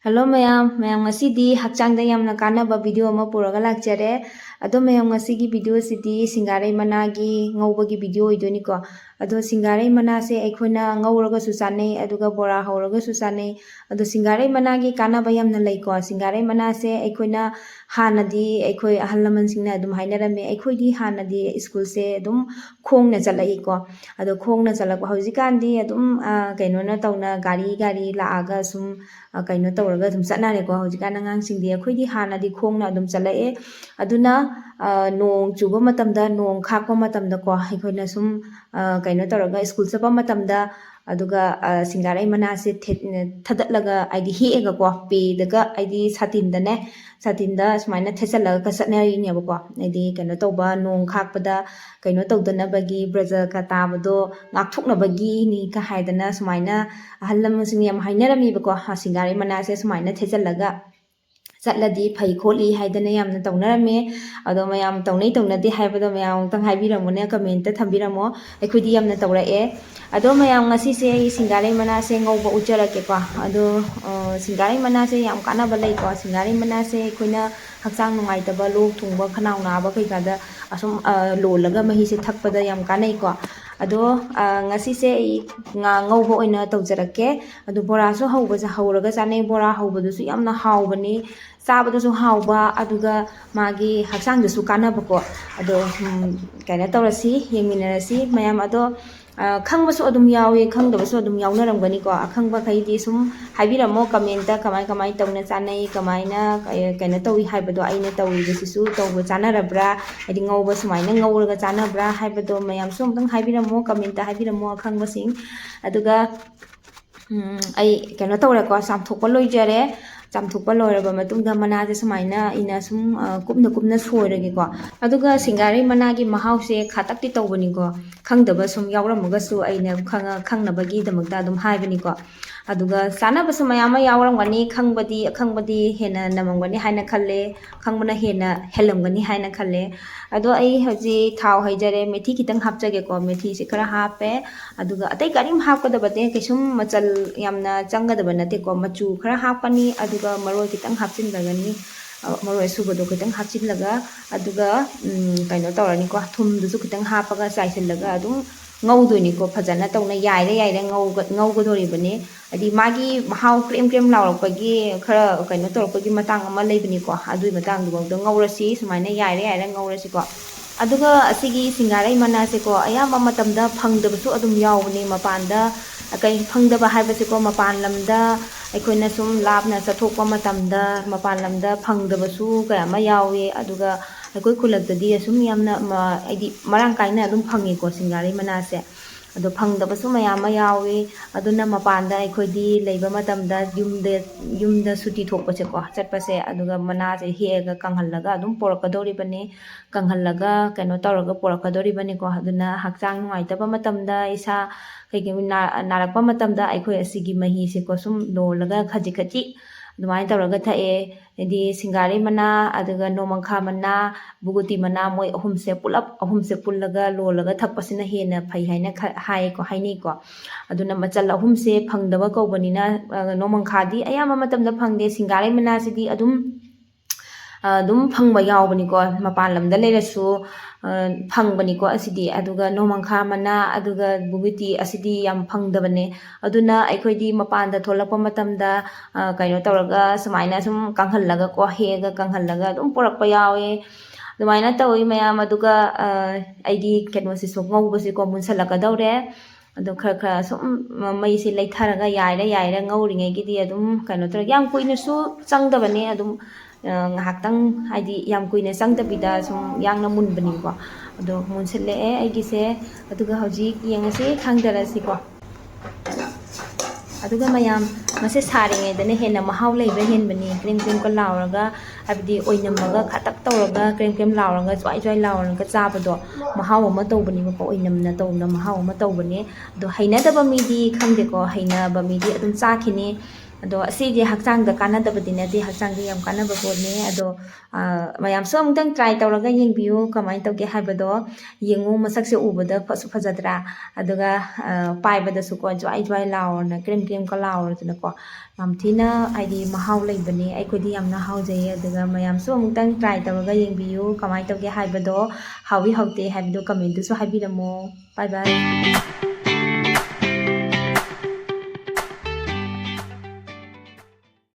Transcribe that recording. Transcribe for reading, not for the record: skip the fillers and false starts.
Hello mayam ngasidi hakchangda yamna kanaba video ama puraga lakjare ado mayam ngasigi video sidi singarai managi ngawbagi video idoni ko ado singarai mana se aikhoina ngawraga su chanai aduga bora hawraga su chanai ado singarai managi kanaba yamna lei ko singarai mana se aikhoina hanadi aikhoi ahal laman singna adum hainarame aikhoi hanadi school se adum khongna chalai ko ado khongna chalakwa hojikandi adum kainona tawna gari laaga sum kaino tawraga adum chatnare ko hojikana ngang singdi akhoi hanadi khongna adum chalai aduna nong chuba matamda nong khakpa matamda ko aikhoina sum kaino tawraga school chapa matamda aduga singarai mana se thadatlaga aidi heega ko pe daga aidi satinda sumaina thesalaga ka chatnari ne ba ko aidi kaino tawba nong khakpada kaino tawdana bagi braja ka tabado ngakthukna bagi ni ka haidana sumaina ahallam sing yam hainarami ba ko singarai mana se sumaina thesalaga chatladi phai kholi haidana yamna tawnarame ado mayam tawnai tawnade haibado mayam tang haibiramone comment ta thambiramo aikhodi yamna tawrae ado mayam ngasi se singarai mana se ngawba ujarake ko ado singarai mana se yam kana balai ko singarai mana se khoina hakchang nungai taba lok thungba khanau naba kaida asum lolaga mahi se thakpada yam kanai ko ado ngasi se ngawba oina tawjarake ado bora so hawraga chanai bora hawbadu su yamna hawbani चाबदसु हाउबा अदुगा मागी हक्सांगदसु कानाबको अदो कायना तौरसी येंमिनरसी मयाम अदो खंगबसु अदुम यावे खंगदबसु अदुम यावनारमगनी को अखंगबा खैदि सुम हाइबिरमो comment कमाय तौना चानै कमायना कायना तौई हाइबदो आइना तौइबसिसु तौबो चानारब्रा आदि ngौबा सुमायना ngौरगा चानाब्रा हाइबदो मयाम सुम तंग हाइबिरमो comment हाइबिरमो अखंगबसिंग अदुगा आई कायना तौरको सामथोकपा लोइजरे चामथोकपा लोइरबा मतुंगदा मनाजे सुमायना इना सुम कुपना सोइरगे को अदुगा सिंगारै मनागी महाउसे खातक्ति तौबनी को खंगदबा सुम यावरमगसु आइना खंगनबगी दमकता दुम हाइबनी को अदुगा सानबसु मयामा यावरमगनी खंगबदी हेना नमंगनी हाइना खल्ले खंगबना हेना हेलमगनी हाइना खल्ले अदो आई हजि थाव हैजरे मेथी खितंग हापजगे को मेथी से खरा हापे अदुगा अतै करिम हापकदबते कैसुम मचल यामना चंगदब नते को मचू खरा हापनी अदुगा मरोय खितंग हापचिनगनी मरोय सुबदो खितंग हापचिनलगा अदुगा काइनो तौरनी को थुमदुसु खितंग हापगा चाइसलगा अदुम ngौदोनी को फजना तौना याइरे ngौगदोरिबने अदि मागी महाउ क्रेम लाउरपगी खरा काइनो तौरपगी मतंग अमा लेबनी को अदुई मतंग दुगदो ngौरसी सुमाइना याइरे ngौरसी को अदुगा असिगी सिंगारै मनासे को अयामा मतमदा फंगदबसु अदुम यावनी मपानदा कई फंगदबा हाइबसे को मपान लमदा अखोइना सुम लापना चथोकपा मतमदा मपान लमदा फंगदबसु कयामा यावे अदुगा अखोइ खुलकददी असुम यामना आइदि मरांग काइना अदुम फंगे को सिंगारै मनासे अदो फंगदबसु मयामा यावे अदुना मपानदा अखोइदि लेबा मतमदा युमदा सुटी थोकपसे को चटपसे अदुगा मनासे हेगा कंगहल्लगा अदुम पोरकदोरिबने कंगहल्लगा कनो तौरगा पोरकदोरिबने को अदुना हक्चांग नुंगाइतबा मतमदा इसा कई नारकपा मतमदा अखोइ असिगी मही से को सुम लोलगा खजि दुमाइन तौरगा थाए यदि सिंगारै मना अदुगा नोमंखा मना बुगुती मना मोय अहुमसे पुल्लगा लोलगा थकपसिना हेना फै हाइना हाय को हाइनी को अदुना मचल अहुमसे फंगदबा कौबनिना नोमंखादी अयामा मतमदा फंगदे सिंगारै मना सिदी अदुम फंगबा यावबनी को मपान लमदा लेरसु फंगबनी को असिदी अदुगा नोमंखा मना अदुगा बुगुती असिदी याम फंगदबने अदुना अखोइदी मपानदा थोलकपा मतमदा काइनो तौरगा सुमाइना सुम कंगहल्लगा को हेगा कंगहल्लगा अदुम पोरकपा यावे दुमाइना तौई मयाम अदुगा आइदी केनोसिसु ngौबसे को मुनसलकदौरे अदो खरा सुम मई से लेथारगा याइरे ngौरिङैगिदी अदुम काइनो तौर याम कुइनसु चंगदबने अदुम ngahakhtang haidi yam kuina changdabida sum yangna munbani ko ado munselle aigise aduga hojik yengase khangdarasi ko aduga mayam mase saringe dane hena mahau leiba henbani krem ko lauraga abdi oinamaga khatak tawraga krem lauraga chwai lauraga chabado mahau ama tawbani ko oinamna tawna mahau ama tawbani do hainadaba midi khangde ko hainaba midi adum chakhini ꯑꯗꯣ ꯑꯁꯤꯗꯤ ꯍꯛꯆꯥꯡꯗ ꯀꯥꯟꯅꯗꯕꯗꯤ ꯅꯠꯇꯦ, ꯍꯛꯆꯥꯡꯗ ꯌꯥꯝ ꯀꯥꯟꯅꯕ ꯄꯣꯠꯅꯤ. ꯑꯗꯣ ꯃꯌꯥꯝꯁꯨ ꯑꯃꯨꯛꯇꯪ ꯇ꯭ꯔꯥꯏ ꯇꯧꯔꯒ ꯌꯦꯡꯕꯤꯌꯨ ꯀꯃꯥꯏꯅ ꯇꯧꯒꯦ ꯍꯥꯏꯕꯗꯣ. ꯌꯦꯡꯉꯨ, ꯃꯁꯛꯁꯦ ꯎꯕꯗ ꯐꯁꯨ ꯐꯖꯗ꯭ꯔꯥ, ꯑꯗꯨꯒ ꯄꯥꯏꯕꯗꯁꯨꯀꯣ ꯖ꯭ꯋꯥꯏ ꯖ꯭ꯋꯥꯏ ꯂꯥꯎꯔꯅ ꯀ꯭ꯔꯤꯝ ꯀ꯭ꯔꯤꯝꯀ ꯂꯥꯎꯔꯗꯅꯀꯣ ꯌꯥꯝ ꯊꯤꯅ ꯍꯥꯏꯗꯤ ꯃꯍꯥꯎ ꯂꯩꯕꯅꯦ. ꯑꯩꯈꯣꯏꯗꯤ ꯌꯥꯝꯅ ꯍꯥꯎꯖꯩꯌꯦ. ꯑꯗꯨꯒ ꯃꯌꯥꯝꯁꯨ ꯑꯃꯨꯛꯇꯪ ꯇ꯭ꯔꯥꯏ ꯇꯧꯔꯒ ꯌꯦꯡꯕꯤꯌꯨ ꯀꯃꯥꯏꯅ ꯇꯧꯒꯦ ꯍꯥꯏꯕꯗꯣ. ꯍꯥꯎꯏ ꯍꯥꯎꯇꯦ ꯍꯥꯏꯕꯗꯣ ꯀꯃꯦꯟꯇꯁꯨ ꯍꯥꯏꯕꯤꯔꯝꯃꯣ. ꯕꯥꯏ ꯕꯥꯏ.